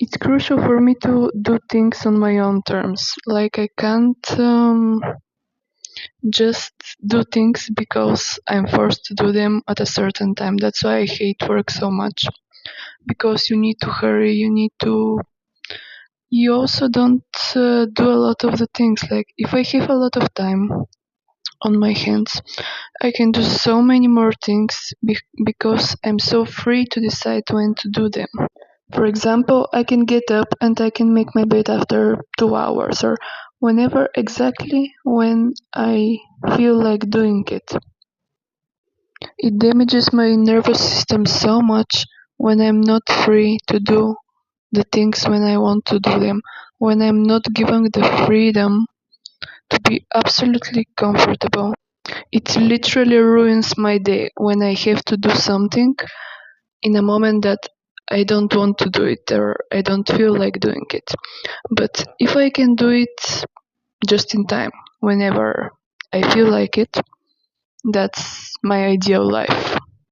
It's crucial for me to do things on my own terms. Like, I can't just do things because I'm forced to do them at a certain time. That's why I hate work so much. Because you need to hurry, you also don't do a lot of the things. Like, if I have a lot of time on my hands, I can do so many more things because I'm so free to decide when to do them. For example, I can get up and I can make my bed after 2 hours or whenever exactly when I feel like doing it. It damages my nervous system so much when I'm not free to do the things when I want to do them, when I'm not given the freedom to be absolutely comfortable. It literally ruins my day when I have to do something in a moment that I don't want to do it or I don't feel like doing it. But if I can do it just in time, whenever I feel like it, that's my ideal life.